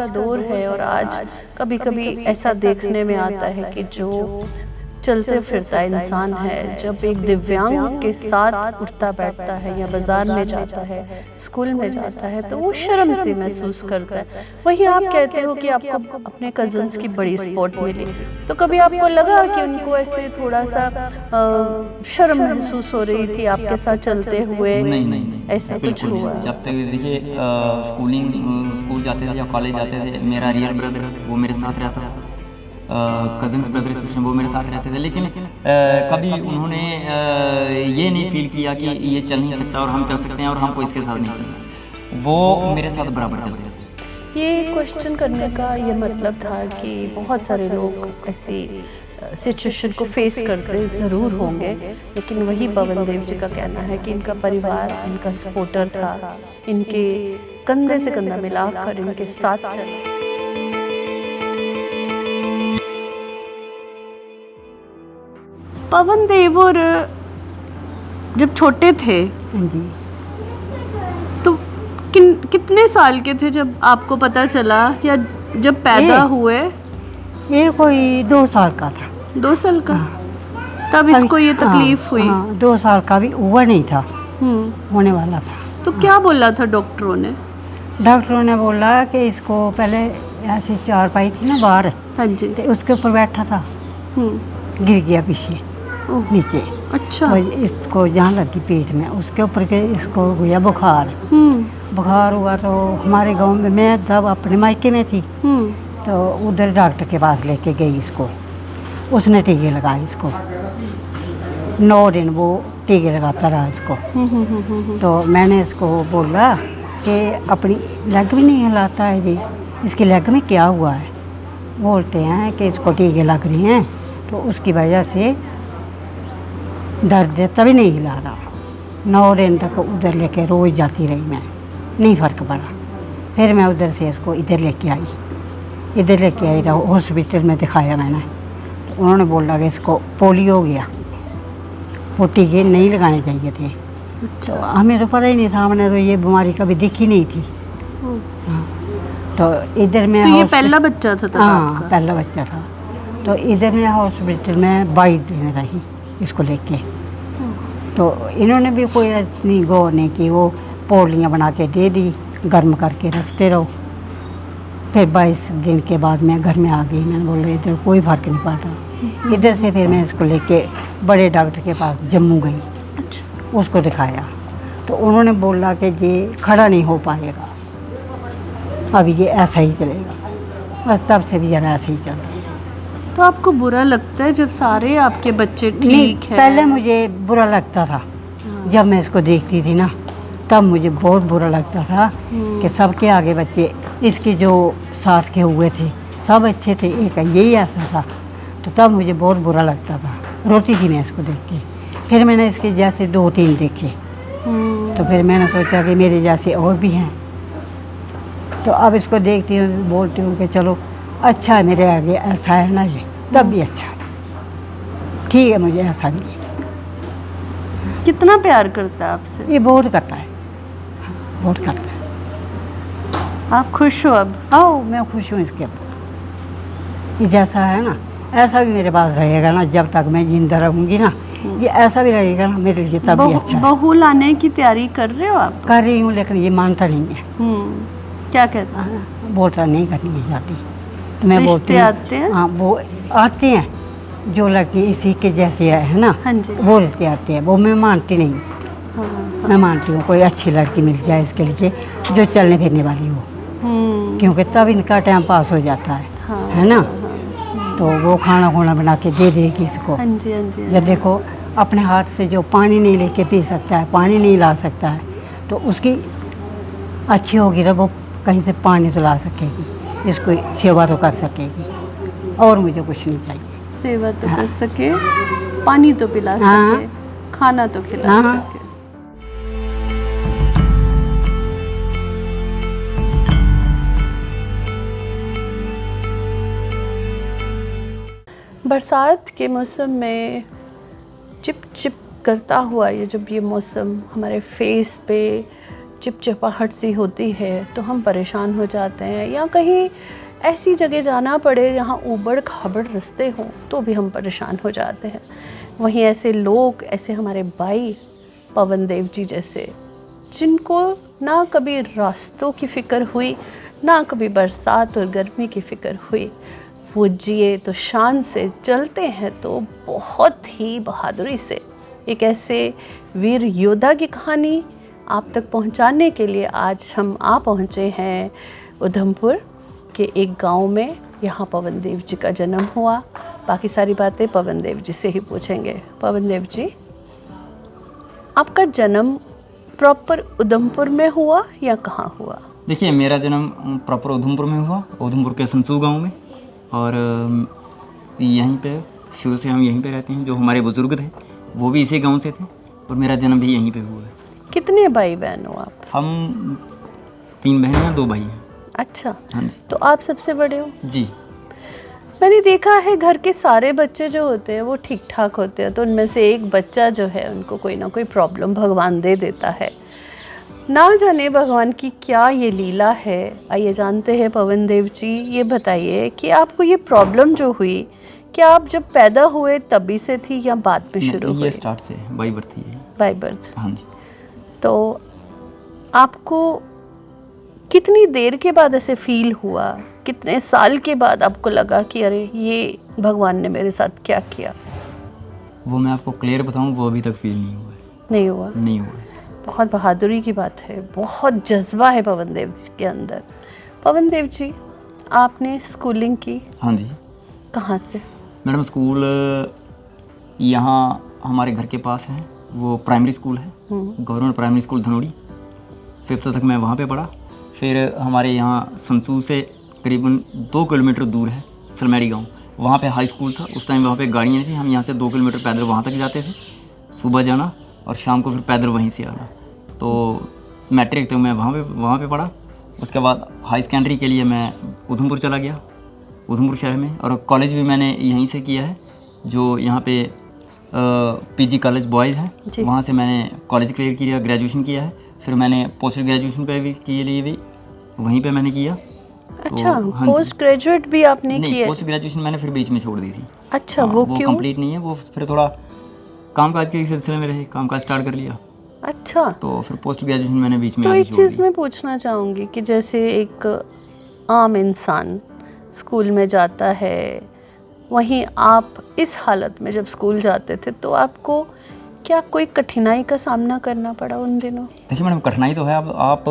का दौर है और आज कभी कभी ऐसा देखने में आता है कि जो चलते फिरता इंसान है जब एक दिव्यांग के साथ उठता बैठता है या बाजार में जाता है, स्कूल में जाता है, तो वो शर्म सी महसूस करता है। वहीं आप कहते हो कि आपको अपने कजन्स की बड़ी सपोर्ट मिली, तो कभी आपको लगा कि उनको ऐसे थोड़ा सा शर्म महसूस हो रही थी आपके साथ चलते हुए? नहीं नहीं नहीं, ऐसा कुछ बिल्कुल हुआ? नहीं। जब तक देखिए स्कूल जाते थे या कॉलेज जाते थे, मेरा रियल ब्रदर वो मेरे साथ रहता था, कज़न्स ब्रदर सिस्टर वो मेरे साथ रहते थे, लेकिन कभी उन्होंने ये नहीं फील किया कि ये चल नहीं सकता और हम चल सकते हैं और हमको इसके साथ नहीं चलना। वो मेरे साथ बराबर चलते थे। ये क्वेश्चन करने का ये मतलब था कि बहुत सारे लोग ऐसी सिचुएशन को फेस करते ज़रूर होंगे, लेकिन वही पवन देव जी का कहना है कि इनका परिवार इनका सपोर्टर था, इनके कंधे से कंधा मिलाकर इनके साथ चला। पवन देव और जब छोटे थे जी, तो कितने साल के थे जब आपको पता चला, या जब पैदा हुए? ये कोई 2 साल का था। 2 साल का? तब इसको ये तकलीफ हुई? हाँ, 2 साल का भी हुआ नहीं था, होने वाला था। तो क्या बोला था डॉक्टरों ने? डॉक्टरों ने बोला कि इसको पहले ऐसी चारपाई थी ना बाहर, हाँ जी। तो उसके ऊपर बैठा था, गिर गया पीछे नीचे। अच्छा। तो इसको जहाँ लगी पेट में, उसके ऊपर के इसको हुआ बुखार। बुखार हुआ तो हमारे गांव में, मैं तब अपने मायके में थी, तो उधर डॉक्टर के पास लेके गई इसको। उसने टीके लगाए इसको, 9 दिन वो टीके लगाता रहा इसको। तो मैंने इसको बोला कि अपनी लेग भी नहीं हिलाता है जी, इसकी लेग में क्या हुआ है? बोलते हैं कि इसको टीके लग रहे हैं, तो उसकी वजह से दर्द है, तभी नहीं हिला रहा। 9 दिन तक उधर लेके रोज़ जाती रही मैं, नहीं फ़र्क पड़ा। फिर मैं उधर से इसको इधर लेके आई, तो हॉस्पिटल में दिखाया मैंने। तो उन्होंने बोला कि इसको पोलियो हो गया, वो टीके नहीं लगाने चाहिए थे। तो हमें तो पता ही नहीं था, हमने तो ये बीमारी कभी देखी नहीं थी। हाँ, तो इधर में, तो ये पहला बच्चा था तब हाँ आपका? पहला बच्चा था। तो इधर में हॉस्पिटल में 22 दिन रही इसको लेके। तो इन्होंने भी कोई इतनी गौर नहीं की, वो पोलियाँ बना के दे दी, गर्म करके रखते रहो। फिर 22 दिन के बाद मैं घर में आ गई। मैंने बोला इधर कोई फ़र्क नहीं पड़ा। इधर से फिर मैं इसको लेके बड़े डॉक्टर के पास जम्मू गई। अच्छा। उसको दिखाया, तो उन्होंने बोला कि ये खड़ा नहीं हो पाएगा, अभी ये ऐसा ही चलेगा। बस तब से भी जरा ऐसे ही चल रहा है। तो आपको बुरा लगता है जब सारे आपके बच्चे नहीं, ठीक हैं? पहले मुझे बुरा लगता था, जब मैं इसको देखती थी ना, तब मुझे बहुत बुरा लगता था कि सबके आगे बच्चे इसके जो साथ के हुए थे सब अच्छे थे, एक यही ऐसा था। तो तब मुझे बहुत बुरा लगता था, रोती थी मैं इसको देख के। फिर मैंने इसके जैसे 2-3 देखे, तो फिर मैंने सोचा कि मेरे जैसे और भी हैं। तो अब इसको देखती हूँ, बोलती हूँ कि चलो अच्छा है, मेरे आगे ऐसा है ना ये, तब भी अच्छा है, ठीक है, मुझे ऐसा नहीं है। कितना प्यार करता है आपसे? ये बहुत करता है, बहुत करता है। आप खुश हो अब? आओ, मैं खुश हूँ इसके अब। ये जैसा है ना ऐसा भी मेरे पास रहेगा ना, जब तक मैं जिंदा रहूँगी ना, ये ऐसा भी रहेगा ना मेरे लिए, तब भी अच्छा है। बहू लाने की तैयारी कर रहे हो आप? कर रही हूँ, लेकिन ये मानता नहीं है। क्या कहता है? बोलता नहीं करनी चाहती। तो मैं बोलती रिश्ते आते हैं? हाँ, वो आते हैं, जो लड़की इसी के जैसे है ना, हाँ जी। वो रिश्ते आते हैं, वो मैं मानती नहीं। मैं मानती हूँ कोई अच्छी लड़की मिल जाए इसके लिए, जो चलने फिरने वाली हो, क्योंकि तब इनका टाइम पास हो जाता है। हाँ, है ना। तो वो खाना बना के दे देगी इसको। हाँ जी, हाँ जी। जब देखो अपने हाथ से जो पानी नहीं लेके पी सकता है, पानी नहीं ला सकता है, तो उसकी अच्छी होगी तो वो कहीं से पानी तो ला सकेगी, इसको सेवा तो कर सकेगी, और मुझे कुछ नहीं चाहिए। सेवा तो कर सके, पानी तो पिला सके, खाना तो खिला सके। बरसात के मौसम में चिप चिप करता हुआ ये जब ये मौसम हमारे फेस पे चिपचिपाहट सी होती है तो हम परेशान हो जाते हैं, या कहीं ऐसी जगह जाना पड़े जहाँ ऊबड़ खाबड़ रास्ते हों तो भी हम परेशान हो जाते हैं। वहीं ऐसे लोग, ऐसे हमारे भाई पवन देव जी जैसे, जिनको ना कभी रास्तों की फ़िक्र हुई, ना कभी बरसात और गर्मी की फ़िक्र हुई, वो जिए तो शान से, चलते हैं तो बहुत ही बहादुरी से। एक ऐसे वीर योद्धा की कहानी आप तक पहुंचाने के लिए आज हम आ पहुंचे हैं उधमपुर के एक गांव में। यहाँ पवन देव जी का जन्म हुआ। बाकी सारी बातें पवन देव जी से ही पूछेंगे। पवन देव जी, आपका जन्म प्रॉपर उधमपुर में हुआ या कहाँ हुआ? देखिए, मेरा जन्म प्रॉपर उधमपुर में हुआ, उधमपुर के संसू गांव में। और यहीं पे शुरू से हम यहीं पे रहते हैं। जो हमारे बुजुर्ग थे वो भी इसी गांव से थे और मेरा जन्म भी यहीं पे हुआ है। कितने भाई बहन हो आप? हम 3 बहनें हैं, 2 भाई हैं। अच्छा, हाँ जी। तो आप सबसे बड़े हो? जी। मैंने देखा है घर के सारे बच्चे जो होते हैं वो ठीक ठाक होते हैं, तो उनमें से एक बच्चा जो है उनको कोई ना कोई प्रॉब्लम भगवान दे देता है। ना जाने भगवान की क्या ये लीला है। आइए जानते हैं पवन देव जी, ये बताइए कि आपको ये प्रॉब्लम जो हुई, क्या आप जब पैदा हुए तभी से थी या बाद में शुरू हुई? ये स्टार्ट से बाई बर्थ ही है। By birth. हाँ जी। तो आपको कितनी देर के बाद ऐसे फील हुआ, कितने साल के बाद आपको लगा कि अरे ये भगवान ने मेरे साथ क्या किया? वो मैं आपको क्लियर बताऊं, वो अभी तक फील नहीं हुआ है। नहीं हुआ? नहीं हुआ है। बहुत बहादुरी की बात है, बहुत जज्बा है पवन देव जी के अंदर। पवन देव जी, आपने स्कूलिंग की हाँ जी। कहाँ से? मैडम, स्कूल यहाँ हमारे घर के पास है, वो प्राइमरी स्कूल है, गवर्नमेंट प्राइमरी स्कूल धनोड़ी। 5th तक मैं वहाँ पे पढ़ा। फिर हमारे यहाँ संसू से करीबन 2 किलोमीटर दूर है सलमेड़ी गांव, वहाँ पे हाई स्कूल था। उस टाइम वहाँ पे गाड़ियाँ नहीं थी, हम यहाँ से 2 किलोमीटर पैदल वहाँ तक जाते थे, सुबह जाना और शाम को फिर पैदल वहीं से आना। तो मैट्रिक तक मैं वहाँ पे पढ़ा। उसके बाद हाई सेकेंडरी के लिए मैं उधमपुर चला गया, उधमपुर शहर में। और कॉलेज भी मैंने यहीं से किया है, जो यहाँ पे पीजी कॉलेज बॉयज़ है, वहाँ से मैंने कॉलेज क्लियर किया, ग्रेजुएशन किया है। फिर मैंने पोस्ट ग्रेजुएशन पे भी के लिए भी वहीं पे मैंने किया। अच्छा, तो, हाँ पोस्ट ग्रेजुएट भी आपने नहीं, किया? पोस्ट ग्रेजुएशन मैंने फिर बीच में छोड़ दी थी। अच्छा, वो क्यों? कंप्लीट नहीं है, वो फिर थोड़ा कामकाज के सिलसिले में रहे, कामकाज स्टार्ट कर लिया। अच्छा, तो फिर पोस्ट ग्रेजुएशन मैंने बीच में तो आगे एक छोड़ चीज़ दी। मैं पूछना चाहूँगी कि जैसे एक आम इंसान स्कूल में जाता है, वहीं आप इस हालत में जब स्कूल जाते थे तो आपको क्या कोई कठिनाई का सामना करना पड़ा उन दिनों? देखिए मैडम, कठिनाई तो है। अब आप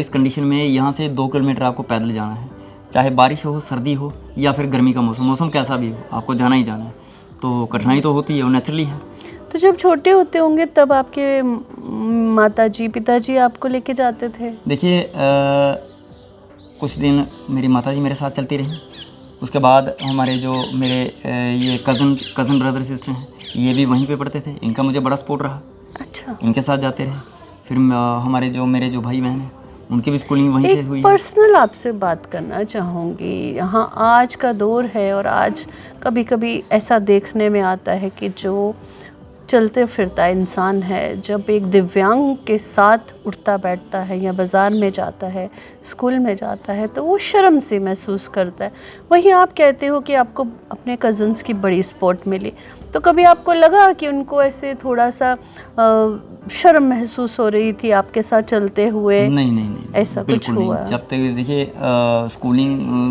इस कंडीशन में यहाँ से 2 किलोमीटर आपको पैदल जाना है, चाहे बारिश हो, सर्दी हो या फिर गर्मी का मौसम कैसा भी हो, आपको जाना ही जाना है। तो कठिनाई तो होती है, वो नेचुरली है। तो जब छोटे होते होंगे तब आपके माताजी पिताजी आपको लेके जाते थे? देखिए, कुछ दिन मेरी माताजी मेरे साथ चलती रही। उसके बाद हमारे जो मेरे ये कज़न ब्रदर सिस्टर हैं, ये भी वहीं पे पढ़ते थे। इनका मुझे बड़ा सपोर्ट रहा। अच्छा, इनके साथ जाते रहे। फिर हमारे जो मेरे जो भाई बहन हैं, उनकी भी स्कूलिंग वहीं से हुई एक है। पर्सनल आपसे बात करना चाहूँगी। यहाँ आज का दौर है और आज कभी कभी ऐसा देखने में आता है कि जो चलते फिरता इंसान है, जब एक दिव्यांग के साथ उठता बैठता है या बाज़ार में जाता है, स्कूल में जाता है, तो वो शर्म सी महसूस करता है। वहीं आप कहते हो कि आपको अपने कज़न्स की बड़ी सपोर्ट मिली, तो कभी आपको लगा कि उनको ऐसे थोड़ा सा शर्म महसूस हो रही थी आपके साथ चलते हुए? नहीं, ऐसा कुछ बिल्कुल हुआ? नहीं। जब तक देखिए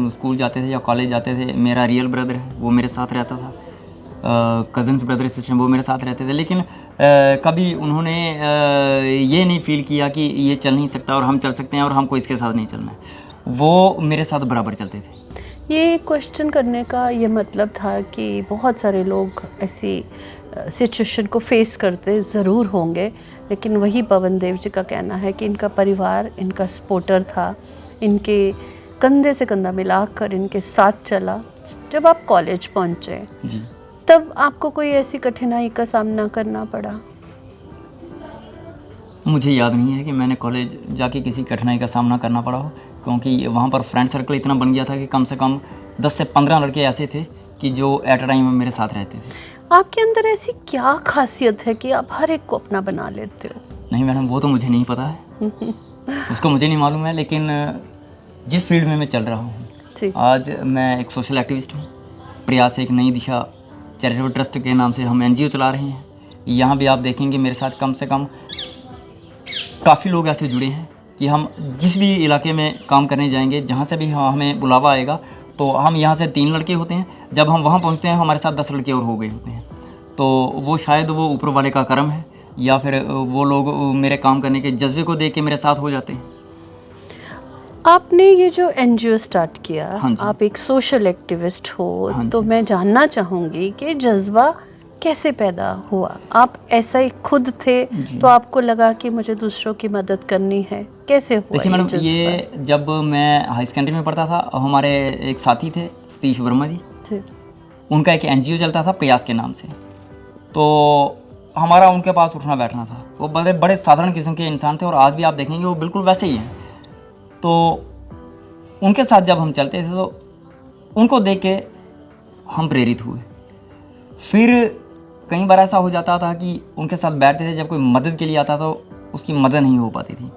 स्कूल जाते थे या कॉलेज जाते थे, मेरा रियल ब्रदर है वो मेरे साथ रहता था। कज़न्स ब्रदर सिस्टर वो मेरे साथ रहते थे, लेकिन कभी उन्होंने ये नहीं फील किया कि ये चल नहीं सकता और हम चल सकते हैं और हमको इसके साथ नहीं चलना है। वो मेरे साथ बराबर चलते थे। ये क्वेश्चन करने का ये मतलब था कि बहुत सारे लोग ऐसी सिचुएशन को फेस करते ज़रूर होंगे, लेकिन वही पवन देव जी का कहना है कि इनका परिवार इनका सपोर्टर था, इनके कंधे से कंधा मिलाकर इनके साथ चला। जब आप कॉलेज पहुँचे जी, तब आपको कोई ऐसी कठिनाई का सामना करना पड़ा? मुझे याद नहीं है कि मैंने कॉलेज जाके किसी कठिनाई का सामना करना पड़ा हो, क्योंकि वहाँ पर फ्रेंड सर्कल इतना बन गया था कि कम से कम 10 से 15 लड़के ऐसे थे कि जो एट अ टाइम मेरे साथ रहते थे। आपके अंदर ऐसी क्या खासियत है कि आप हर एक को अपना बना लेते हो? नहीं मैडम, वो तो मुझे नहीं पता है। उसको मुझे नहीं मालूम है, लेकिन जिस फील्ड में मैं चल रहा हूँ, जी। आज मैं एक सोशल एक्टिविस्ट हूँ। प्रयास एक नई दिशा चैरिटेबल ट्रस्ट के नाम से हम NGO चला रहे हैं। यहाँ भी आप देखेंगे मेरे साथ कम से कम काफ़ी लोग ऐसे जुड़े हैं कि हम जिस भी इलाके में काम करने जाएंगे, जहाँ से भी हमें बुलावा आएगा, तो हम यहाँ से 3 लड़के होते हैं, जब हम वहाँ पहुँचते हैं हमारे साथ 10 लड़के और हो गए होते हैं। तो वो शायद वो ऊपर वाले का करम है, या फिर वो लोग मेरे काम करने के जज्बे को देख के मेरे साथ हो जाते हैं। आपने ये जो NGO स्टार्ट किया, हाँ जी। आप एक सोशल एक्टिविस्ट हो, हाँ तो जी। मैं जानना चाहूँगी कि जज्बा कैसे पैदा हुआ? आप ऐसा ही खुद थे तो आपको लगा कि मुझे दूसरों की मदद करनी है, कैसे हुआ देखिए मैडम, जज्बा? ये जब मैं हाई सेकेंडरी में पढ़ता था, हमारे एक साथी थे सतीश वर्मा जी, जी। उनका एक NGO चलता था प्रयास के नाम से। तो हमारा उनके पास उठना बैठना था। वो बड़े बड़े साधारण किस्म के इंसान थे, और आज भी आप देखेंगे वो बिल्कुल वैसे ही हैं। तो उनके साथ जब हम चलते थे तो उनको देख के हम प्रेरित हुए। फिर कई बार ऐसा हो जाता था कि उनके साथ बैठते थे, जब कोई मदद के लिए आता तो उसकी मदद नहीं हो पाती थी।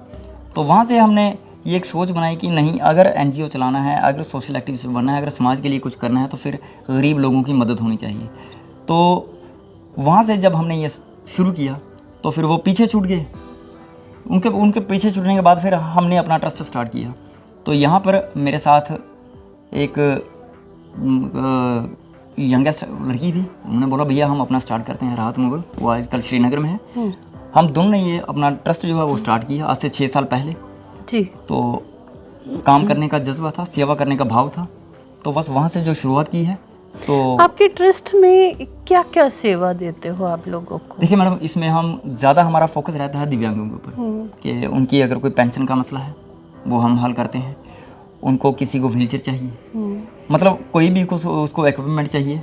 तो वहाँ से हमने ये एक सोच बनाई कि नहीं, अगर NGO चलाना है, अगर सोशल एक्टिविस्ट बनना है, अगर समाज के लिए कुछ करना है, तो फिर गरीब लोगों की मदद होनी चाहिए। तो वहाँ से जब हमने ये शुरू किया तो फिर वो पीछे छूट गए। उनके पीछे छूटने के बाद फिर हमने अपना ट्रस्ट स्टार्ट किया। तो यहाँ पर मेरे साथ एक यंगेस्ट लड़की थी। उन्होंने बोला भैया हम अपना स्टार्ट करते हैं, राहत मुगल, वो आजकल श्रीनगर में है। हम दोनों ने ये अपना ट्रस्ट जो है वो स्टार्ट किया आज से 6 साल पहले। जी। तो काम करने का जज्बा था, सेवा करने का भाव था, तो बस वहाँ से जो शुरुआत की है। तो आपके ट्रस्ट में क्या क्या सेवा देते हो आप लोगों को? देखिए मैडम, इसमें हम ज़्यादा हमारा फोकस रहता है दिव्यांगों के ऊपर, कि उनकी अगर कोई पेंशन का मसला है वो हम हल करते हैं। उनको किसी को व्हीलचेयर चाहिए, मतलब कोई भी उसको इक्विपमेंट चाहिए,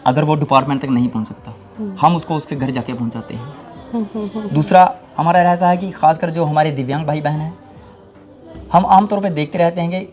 अगर वो डिपार्टमेंट तक नहीं पहुंच सकता, हम उसको उसके घर जाके पहुंचाते हैं। दूसरा हमारा रहता है कि खासकर जो हमारे दिव्यांग भाई बहन हैं, हम आमतौर पे देखते रहते हैं कि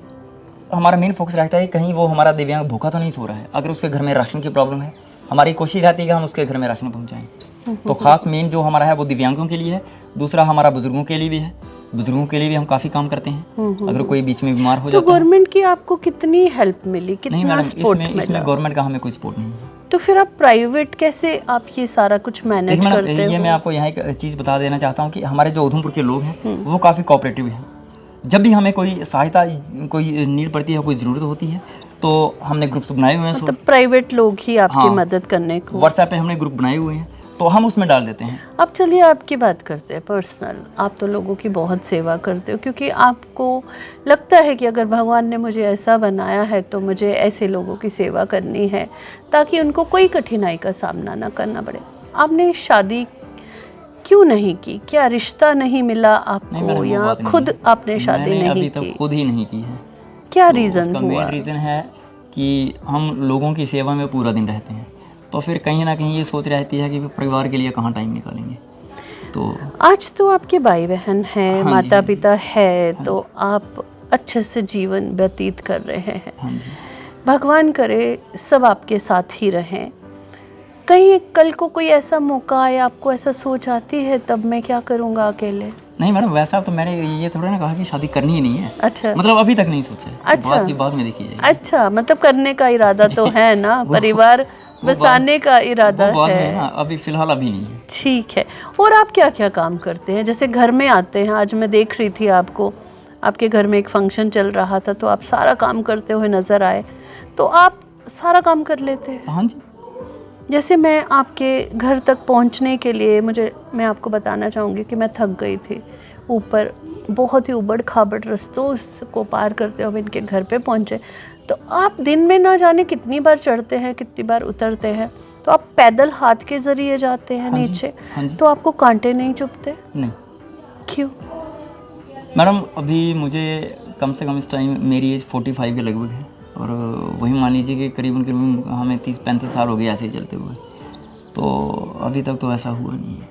हमारा मेन फोकस रहता है कि कहीं वो हमारा दिव्यांग भूखा तो नहीं सो रहा है। अगर उसके घर में राशन की प्रॉब्लम है, हमारी कोशिश रहती है कि हम उसके घर में राशन पहुंचाएं। तो खास मेन जो हमारा है वो दिव्यांगों के लिए है। दूसरा हमारा बुजुर्गों के लिए भी है, बुजुर्गों के लिए भी हम काफ़ी काम करते हैं। अगर कोई बीच में बीमार हो तो जाता है। गवर्नमेंट की आपको कितनी हेल्प मिली, नहीं कितना मैडम, सपोर्ट इसमें गवर्नमेंट का हमें कोई सपोर्ट नहीं है। तो फिर आप प्राइवेट कैसे आप ये सारा कुछ मैनेज देखिए मैडम, करते ये हो? मैं आपको यहाँ एक चीज़ बता देना चाहता हूँ कि हमारे जो उधमपुर के लोग हैं वो काफ़ी कोऑपरेटिव हैं। जब भी हमें कोई सहायता, कोई नीड पड़ती है, कोई ज़रूरत होती है, तो हमने ग्रुप्स बनाए हुए हैं। मतलब प्राइवेट लोग ही आपकी हाँ। मदद करने को? व्हाट्सएप पे हमने ग्रुप बनाए हुए हैं, तो हम उसमें डाल देते हैं। अब चलिए आपकी बात करते हैं पर्सनल। आप तो लोगों की बहुत सेवा करते हो, क्योंकि आपको लगता है कि अगर भगवान ने मुझे ऐसा बनाया है तो मुझे ऐसे लोगों की सेवा करनी है ताकि उनको कोई कठिनाई का सामना ना करना पड़े। आपने शादी क्यों नहीं की? क्या रिश्ता नहीं मिला नहीं आपको, मैडम, वो या बात नहीं खुद है। आपने शादी मैंने नहीं अभी तक की? खुद ही नहीं की है। क्या तो रीज़न उसका हुआ? मेन रीज़न है कि हम लोगों की सेवा में पूरा दिन रहते हैं, तो फिर कहीं ना कहीं ये सोच रहती है कि परिवार के लिए कहाँ टाइम निकालेंगे। तो आज तो आपके भाई बहन हैं, हाँ जी, माता हाँ जी। पिता है, तो आप अच्छे से जीवन व्यतीत कर रहे हैं। हाँ जी। भगवान करे सब आपके साथ ही रहें। कहीं कल को कोई ऐसा मौका आए, आपको ऐसा सोच आती है तब मैं क्या करूँगा अकेले? नहीं मैडम, वैसा तो मैंने ये थोड़ा ना कहा कि शादी करनी ही नहीं है। अच्छा। मतलब अभी तक नहीं सोचा है। अच्छा। बात की बाद में देखी जाएगी। अच्छा, मतलब करने का इरादा तो है ना, परिवार बसाने का इरादा वो बाद में है है। ना, अभी फिलहाल अभी नहीं है। ठीक है। और आप क्या क्या काम करते हैं? जैसे घर में आते हैं, आज मैं देख रही थी आपको, आपके घर में एक फंक्शन चल रहा था तो आप सारा काम करते हुए नज़र आए, तो आप सारा काम कर लेते हैं? हाँ जी। जैसे मैं आपके घर तक पहुंचने के लिए मैं आपको बताना चाहूँगी कि मैं थक गई थी। ऊपर बहुत ही उबड़ खाबड़ रास्तों को पार करते हुए इनके घर पे पहुँचे। तो आप दिन में ना जाने कितनी बार चढ़ते हैं, कितनी बार उतरते हैं। तो आप पैदल हाथ के ज़रिए जाते हैं हाँ जी, नीचे, हाँ जी। तो आपको कांटे नहीं चुभते? नहीं क्यों? मैडम, अभी मुझे कम से कम इस टाइम मेरी एज 45 के लगभग है, और वही मान लीजिए कि करीबन करीबन हमें 30-35 साल हो गए ऐसे ही चलते हुए। तो अभी तक तो ऐसा हुआ नहीं है।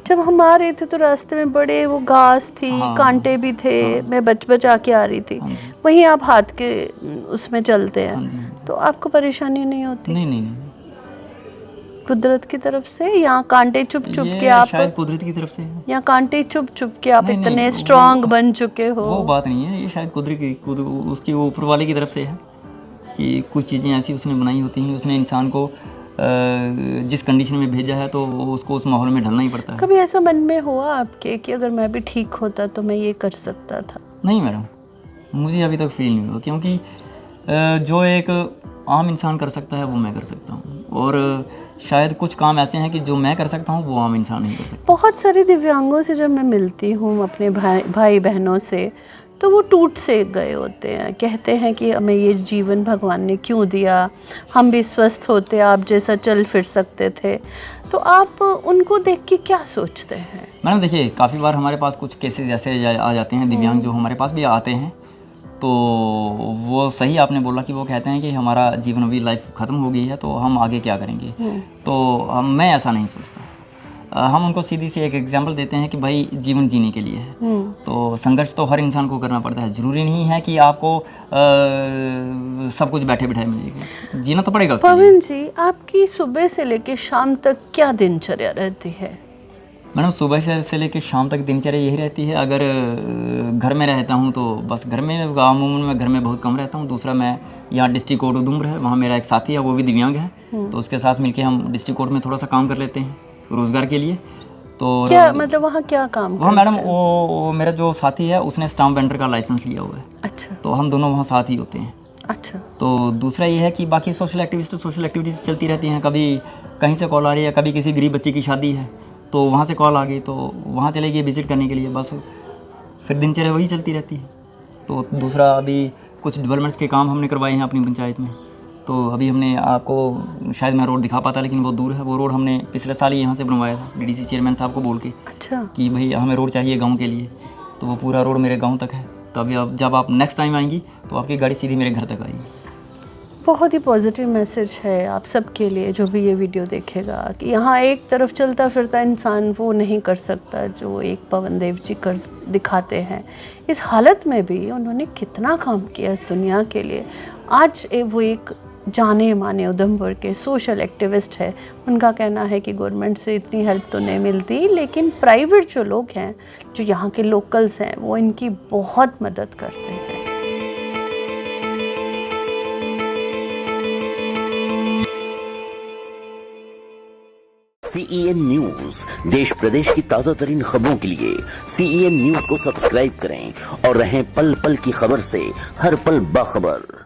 जब हम आ रहे थे तो रास्ते में बड़े वो घास थी, हाँ, कांटे भी थे, मैं बचा के आ रही थी। हाँ जी। वहीं आप हाथ के उसमें चलते हैं, हाँ जी, हाँ जी। तो आपको परेशानी नहीं होती? नहीं नहीं नहीं। कुदरत की तरफ से, या कांटे चुप चुप के ये आप, शायद कुदरत की तरफ से है। या कांटे चुप चुप के आप नहीं, इतने नहीं, स्ट्रांग बन चुके हो? वो बात नहीं है, ये शायद कुदरत की उसकी वो ऊपर वाले की तरफ से है कि कुछ चीज़ें ऐसी उसने बनाई होती हैं, उसने इंसान को जिस कंडीशन में भेजा है तो उसको उस माहौल में ढलना ही पड़ता है। कभी ऐसा मन में हुआ आपके कि अगर मैं भी ठीक होता तो मैं ये कर सकता था? नहीं मैडम, मुझे अभी तक फील नहीं हुआ, क्योंकि जो एक आम इंसान कर सकता है वो मैं कर सकता हूँ, और शायद कुछ काम ऐसे हैं कि जो मैं कर सकता हूँ वो आम इंसान नहीं कर सकता। बहुत सारे दिव्यांगों से जब मैं मिलती हूँ, अपने भाई बहनों से, तो वो टूट से गए होते हैं, कहते हैं कि हमें ये जीवन भगवान ने क्यों दिया, हम भी स्वस्थ होते, आप जैसा चल फिर सकते थे। तो आप उनको देख के क्या सोचते हैं? मैडम देखिए, काफ़ी बार हमारे पास कुछ केसेस ऐसे आ जाते हैं, दिव्यांग जो हमारे पास भी आते हैं, तो वो सही आपने बोला कि वो कहते हैं कि हमारा जीवन अभी लाइफ ख़त्म हो गई है तो हम आगे क्या करेंगे। तो मैं ऐसा नहीं सोचता। हम उनको सीधी सी एक एग्जांपल देते हैं कि भाई जीवन जीने के लिए है, तो संघर्ष तो हर इंसान को करना पड़ता है। ज़रूरी नहीं है कि आपको सब कुछ बैठे बिठाए मिलेगा, जीना तो पड़ेगा उसके लिए। पवन जी, आपकी सुबह से लेकर शाम तक क्या दिनचर्या रहती है? मैडम सुबह से लेकर शाम तक दिनचर्या यही रहती है। अगर घर में रहता हूँ तो बस घर में, अमूमन मैं घर में बहुत कम रहता हूँ। दूसरा, मैं यहाँ डिस्ट्रिक्ट कोर्ट उधमपुर है, वहाँ मेरा एक साथी है, वो भी दिव्यांग है, तो उसके साथ मिलके हम डिस्ट्रिक्ट कोर्ट में थोड़ा सा काम कर लेते हैं रोज़गार के लिए। तो क्या मतलब वहाँ क्या काम? वहाँ मैडम वो मेरा जो साथी है उसने स्टाम्प वेंडर का लाइसेंस लिया हुआ है। अच्छा। तो हम दोनों वहाँ साथ ही होते हैं। अच्छा। तो दूसरा ये है कि बाकी सोशल एक्टिविटीज़ चलती रहती हैं। कभी कहीं से कॉल आ रही है, कभी किसी गरीब बच्चे की शादी है तो वहाँ से कॉल आ गई तो वहाँ चले गए विज़िट करने के लिए, बस फिर दिनचर्या वही चलती रहती है। तो दूसरा, अभी कुछ डेवलपमेंट्स के काम हमने करवाए हैं अपनी पंचायत में। तो अभी हमने आपको शायद मैं रोड दिखा पाता लेकिन वो दूर है, वो रोड हमने पिछले साल ही यहाँ से बनवाया था डीडीसी चेयरमैन साहब को बोल के। अच्छा। कि भाई हमें रोड चाहिए गाँव के लिए, तो वो पूरा रोड मेरे गाँव तक है। तो अभी जब आप नेक्स्ट टाइम आएंगी तो आपकी गाड़ी सीधी मेरे घर तक आएगी। बहुत ही पॉजिटिव मैसेज है आप सबके लिए जो भी ये वीडियो देखेगा, कि यहाँ एक तरफ चलता फिरता इंसान वो नहीं कर सकता जो एक पवन देव जी कर दिखाते हैं। इस हालत में भी उन्होंने कितना काम किया इस दुनिया के लिए। आज वो एक जाने माने उधमपुर के सोशल एक्टिविस्ट है। उनका कहना है कि गवर्नमेंट से इतनी हेल्प तो नहीं मिलती, लेकिन प्राइवेट जो लोग हैं, जो यहाँ के लोकल्स हैं, वो इनकी बहुत मदद करते हैं। CEN न्यूज, देश प्रदेश की ताजा तरीन खबरों के लिए CEN न्यूज को सब्सक्राइब करें और रहें पल पल की खबर से हर पल बाखबर।